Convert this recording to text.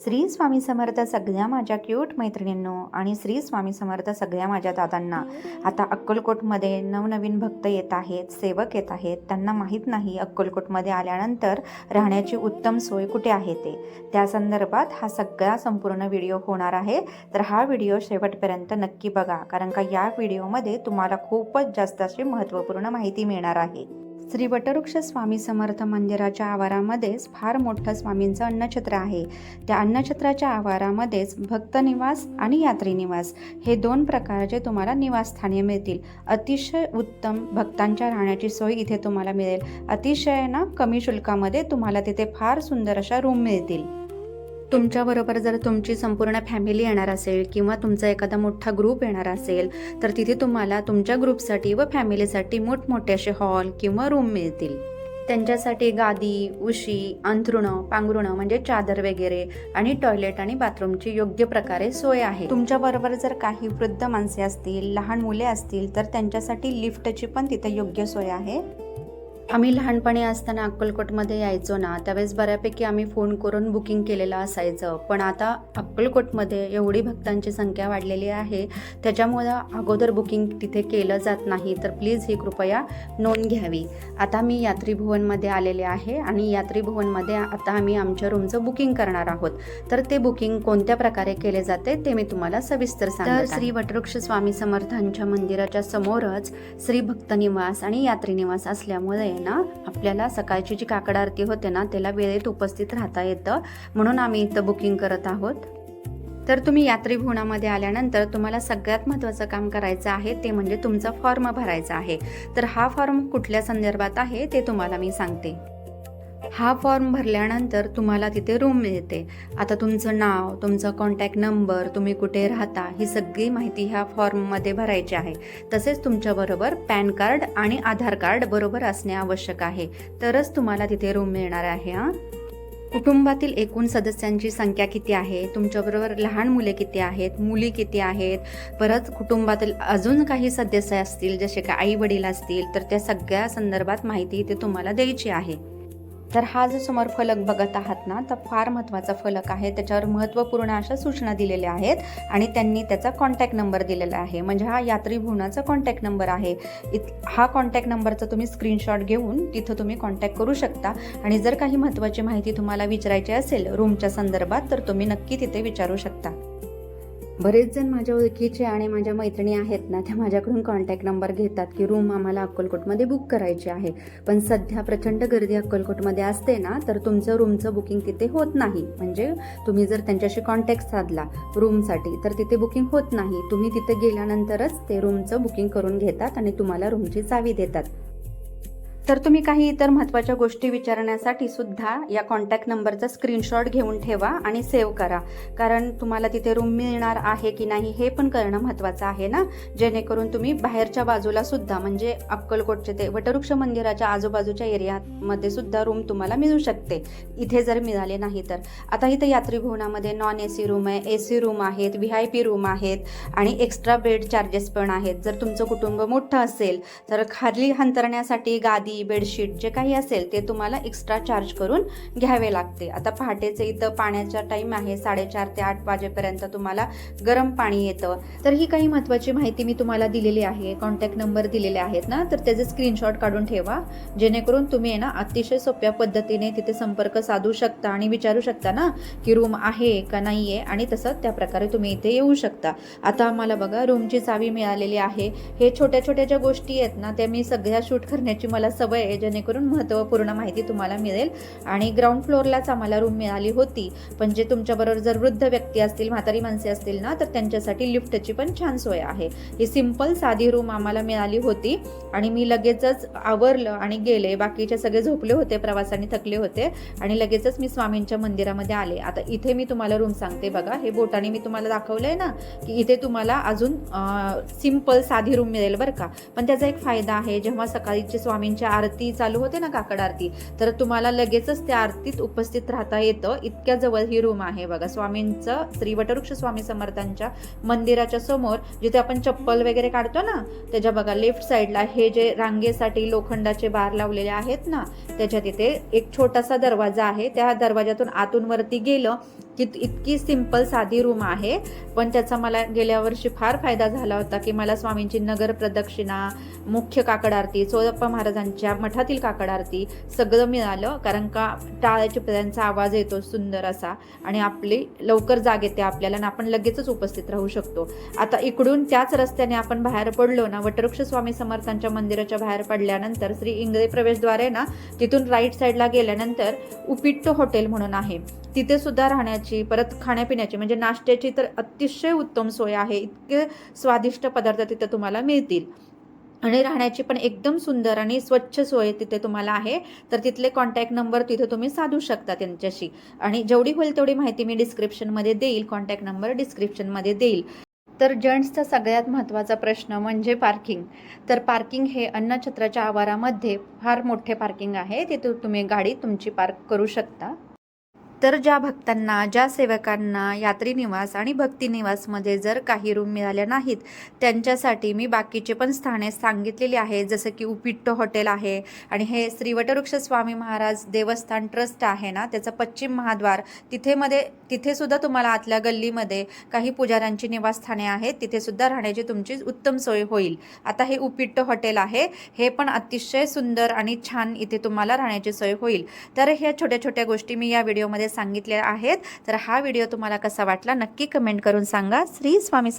श्री स्वामी समर्थ सगळ्या माझ्या क्यूट मैत्रिणींनो आणि श्री स्वामी समर्थ सगळ्या माझ्या दादांना. आता अक्कलकोटमध्ये नवनवीन भक्त येत आहेत, सेवक येत आहेत. त्यांना माहीत नाही अक्कलकोटमध्ये आल्यानंतर राहण्याची उत्तम सोय कुठे आहे ते. त्या संदर्भात हा सगळा संपूर्ण व्हिडिओ होणार आहे. तर हा व्हिडिओ शेवटपर्यंत नक्की बघा, कारण का या व्हिडिओमध्ये तुम्हाला खूपच जास्त अशी महत्त्वपूर्ण माहिती मिळणार आहे. श्री वटवृक्ष स्वामी समर्थ मंदिराच्या आवारामध्येच फार मोठं स्वामींचं अन्नछत्र आहे. त्या अन्नछत्राच्या आवारामध्येच भक्त निवास आणि यात्री निवास हे दोन प्रकारचे तुम्हाला निवासस्थाने मिळतील. अतिशय उत्तम भक्तांच्या राहण्याची सोय इथे तुम्हाला मिळेल. अतिशय कमी शुल्कामध्ये तुम्हाला तिथे फार सुंदर अशा रूम मिळतील. तुमच्याबरोबर जर तुमची संपूर्ण फॅमिली येणार असेल किंवा तुमचा एखादा मोठा ग्रुप येणार असेल तर तिथे तुम्हाला तुमच्या ग्रुपसाठी व फॅमिलीसाठी मोठमोठे असे हॉल किंवा रूम मिळतील. त्यांच्यासाठी गादी, उशी, अंथरुणं, पांघरुणं म्हणजे चादर वगैरे आणि टॉयलेट आणि बाथरूमची योग्य प्रकारे सोय आहे. तुमच्याबरोबर जर काही वृद्ध माणसे असतील, लहान मुले असतील तर त्यांच्यासाठी लिफ्टची पण तिथे योग्य सोय आहे. आम्ही लहानपणी असताना अक्कलकोटमध्ये यायचो ना, त्यावेळेस बऱ्यापैकी आम्ही फोन करून बुकिंग केलेलं असायचं. पण आता अक्कलकोटमध्ये एवढी भक्तांची संख्या वाढलेली आहे, त्याच्यामुळं अगोदर बुकिंग तिथे केलं जात नाही. तर प्लीज ही कृपया नोंद घ्यावी. आता मी यात्री भुवनमध्ये आलेले आहे आणि यात्री भुवनमध्ये आता आम्ही आमच्या रूमचं बुकिंग करणार आहोत. तर ते बुकिंग कोणत्या प्रकारे केले जाते ते मी तुम्हाला सविस्तर सांगते. तर श्री वटवृक्ष स्वामी समर्थांच्या मंदिराच्या समोरच श्री भक्त निवास आणि यात्री निवास असल्यामुळे आपल्याला सकाळची जी काकड आरती होते ना, त्याला वेळेत उपस्थित राहता येतं, म्हणून आम्ही इथं बुकिंग करत आहोत. तर तुम्ही यात्री भुवनामध्ये आल्यानंतर तुम्हाला सगळ्यात महत्त्वाचं काम करायचं आहे ते म्हणजे तुमचा फॉर्म भरायचा आहे. तर हा फॉर्म कुठल्या संदर्भात आहे ते तुम्हाला मी सांगते. हा फॉर्म भरल्यानंतर तुम्हाला तिथे रूम मिळते. आता तुमचं नाव, तुमचा कॉन्टॅक्ट नंबर, तुम्ही कुठे राहता ही सगळी माहिती ह्या फॉर्ममध्ये भरायची आहे. तसेच तुमच्याबरोबर पॅन कार्ड आणि आधार कार्ड बरोबर असणे आवश्यक आहे, तरच तुम्हाला तिथे रूम मिळणार आहे. कुटुंबातील एकूण सदस्यांची संख्या किती आहे, तुमच्याबरोबर लहान मुले किती आहेत, मुली किती आहेत, परत कुटुंबातील अजून काही सदस्य असतील जसे का आई वडील असतील तर त्या सगळ्या संदर्भात माहिती इथे तुम्हाला द्यायची आहे. तर हा जो समोर फलक बघत आहात ना, तर फार महत्त्वाचा फलक आहे. त्याच्यावर महत्त्वपूर्ण अशा सूचना दिलेल्या आहेत आणि त्यांनी त्याचा कॉन्टॅक्ट नंबर दिलेला आहे. म्हणजे हा यात्री भुवनाचा कॉन्टॅक्ट नंबर आहे. हा कॉन्टॅक्ट नंबरचा तुम्ही स्क्रीनशॉट घेऊन तिथं तुम्ही कॉन्टॅक्ट करू शकता. आणि जर काही महत्त्वाची माहिती तुम्हाला विचारायची असेल रूमच्या संदर्भात तर तुम्ही नक्की तिथे विचारू शकता. बरेच जण माझ्या ओळखीचे आणि माझ्या मैत्रिणी आहेत ना, त्या माझ्याकडून कॉन्टॅक्ट नंबर घेतात की रूम आम्हाला अक्कलकोटमध्ये बुक करायची आहे. पण सध्या प्रचंड गर्दी अक्कलकोटमध्ये असते ना, तर तुमचं रूमचं बुकिंग तिथे होत नाही. म्हणजे तुम्ही जर त्यांच्याशी कॉन्टॅक्ट साधला रूमसाठी तर तिथे बुकिंग होत नाही. तुम्ही तिथे गेल्यानंतरच ते रूमचं बुकिंग करून घेतात आणि तुम्हाला रूमची चावी देतात. तर तुम्ही काही इतर महत्त्वाच्या गोष्टी विचारण्यासाठी सुद्धा या कॉन्टॅक्ट नंबरचा स्क्रीनशॉट घेऊन ठेवा आणि सेव्ह करा. कारण तुम्हाला तिथे रूम मिळणार आहे की नाही हे पण कळणं महत्त्वाचं आहे ना, जेणेकरून तुम्ही बाहेरच्या बाजूला सुद्धा म्हणजे अक्कलकोटचे ते वटवृक्ष मंदिराच्या आजूबाजूच्या एरियामध्ये सुद्धा रूम तुम्हाला मिळू शकते, इथे जर मिळाले नाही तर. आता इथे यात्री भुवनामध्ये नॉन AC रूम आहे, AC रूम आहेत, VIP रूम आहेत आणि एक्स्ट्रा बेड चार्जेस पण आहेत. जर तुमचं कुटुंब मोठं असेल तर खाली अंतरण्यासाठी गादी, बेडशीट जे काही असेल ते तुम्हाला एक्स्ट्रा चार्ज करून घ्यावे लागते. आता पहाटेचे इथं पाण्याचा टाईम आहे 4:30 ते 8 वाजेपर्यंत तुम्हाला गरम पाणी येतं. तर ही काही महत्त्वाची माहिती मी तुम्हाला दिलेली आहे. कॉन्टॅक्ट नंबर दिलेले आहेत ना, तर त्याचे स्क्रीनशॉट काढून ठेवा, जेणेकरून तुम्ही अतिशय सोप्या पद्धतीने तिथे संपर्क साधू शकता आणि विचारू शकता ना की रूम आहे का नाही आहे, आणि तसं त्या प्रकारे तुम्ही इथे येऊ शकता. आता आम्हाला बघा रूमची चावी मिळालेली आहे. हे छोट्या छोट्या ज्या गोष्टी आहेत ना त्या मी सगळ्या शूट करण्याची मला सवय आहे, जेणेकरून महत्त्वपूर्ण माहिती तुम्हाला मिळेल. आणि ग्राउंड फ्लोअरलाच आम्हाला रूम मिळाली होती. पण जे तुमच्याबरोबर जर वृद्ध व्यक्ती असतील, म्हातारी माणसे असतील ना, तर त्यांच्यासाठी लिफ्टची पण छान सोय आहे. ही सिंपल साधी रूम आम्हाला मिळाली होती आणि मी लगेचच आवरलं आणि गेले. बाकीचे सगळे झोपले होते, प्रवासाने थकले होते आणि लगेचच मी स्वामींच्या मंदिरामध्ये आले. आता इथे मी तुम्हाला रूम सांगते बघा. हे बोटाने मी तुम्हाला दाखवलंय ना की इथे तुम्हाला अजून सिंपल साधी रूम मिळेल बरं का. पण त्याचा एक फायदा आहे, जेव्हा सकाळीची स्वामींच्या आरती चालू होते ना, काकड आरती, तर तुम्हाला लगेचच त्या आरतीत उपस्थित राहता येतं. इतक्या जवळ ही रूम आहे बघा. स्वामींचं श्री वटवृक्ष स्वामी समर्थांच्या मंदिराच्या समोर जिथे आपण चप्पल वगैरे काढतो ना, त्याच्या बघा लेफ्ट साईडला हे जे रांगेसाठी लोखंडाचे बार लावलेले आहेत ना, त्याच्या तिथे एक छोटासा दरवाजा आहे. त्या दरवाजातून आतून वरती गेलं की इतकी सिंपल साधी रूम आहे, पण त्याचा मला गेल्या वर्षी फार फायदा झाला होता की मला स्वामींची नगर प्रदक्षिणा, मुख्य काकड आरती, सोळप्पा महाराजांच्या मठातील काकड आरती सगळं मिळालं. कारण का टाळ्याच्या त्यांचा आवाज येतो सुंदर असा आणि आपली लवकर जाग येते आपल्याला आणि आपण लगेचच उपस्थित राहू शकतो. आता इकडून त्याच रस्त्याने आपण बाहेर पडलो ना, वटवृक्ष स्वामी समर्थांच्या मंदिराच्या बाहेर पडल्यानंतर श्री इंगळे प्रवेशद्वार ना, तिथून राईट साईडला गेल्यानंतर उपिट्टो हॉटेल म्हणून आहे. तिथे सुद्धा राहण्याची, परत खाण्यापिण्याची म्हणजे नाश्त्याची तर अतिशय उत्तम सोय आहे. इतके स्वादिष्ट पदार्थ तिथे तुम्हाला मिळतील आणि राहण्याची पण एकदम सुंदर आणि स्वच्छ सोय तिथे तुम्हाला आहे. तर तिथले कॉन्टॅक्ट नंबर तिथे तुम्ही साधू शकता त्यांच्याशी आणि जेवढी होईल तेवढी माहिती मी डिस्क्रिप्शनमध्ये देईल, कॉन्टॅक्ट नंबर डिस्क्रिप्शनमध्ये देईल. तर जेंट्सचा सगळ्यात महत्त्वाचा प्रश्न म्हणजे पार्किंग. तर पार्किंग हे अन्नछत्राच्या आवारामध्ये फार मोठे पार्किंग आहे, तिथे तुम्ही गाडी तुमची पार्क करू शकता. तर ज्या भक्तांना, ज्या सेवकांना यात्री निवास आणि भक्ती निवासमध्ये जर काही रूम मिळाल्या नाहीत, त्यांच्यासाठी मी बाकीचे पण स्थाने सांगितलेली आहेत. जसं की उपिट्टो हॉटेल आहे आणि हे श्री वटवृक्ष स्वामी महाराज देवस्थान ट्रस्ट आहे ना, त्याचं पश्चिम महाद्वार तिथे सुद्धा तुम्हाला आतल्या गल्लीमध्ये काही पुजाऱ्यांची निवासस्थाने आहेत, तिथे सुद्धा राहण्याची तुमची उत्तम सोय होईल. आता हे उपिट्टो हॉटेल आहे, हे पण अतिशय सुंदर आणि छान इथे तुम्हाला राहण्याची सोय होईल. तर ह्या छोट्या छोट्या गोष्टी मी या व्हिडिओमध्ये सांगितल्या आहेत. तर हा व्हिडिओ तुम्हाला कसा वाटला नक्की कमेंट करून सांगा. श्री स्वामी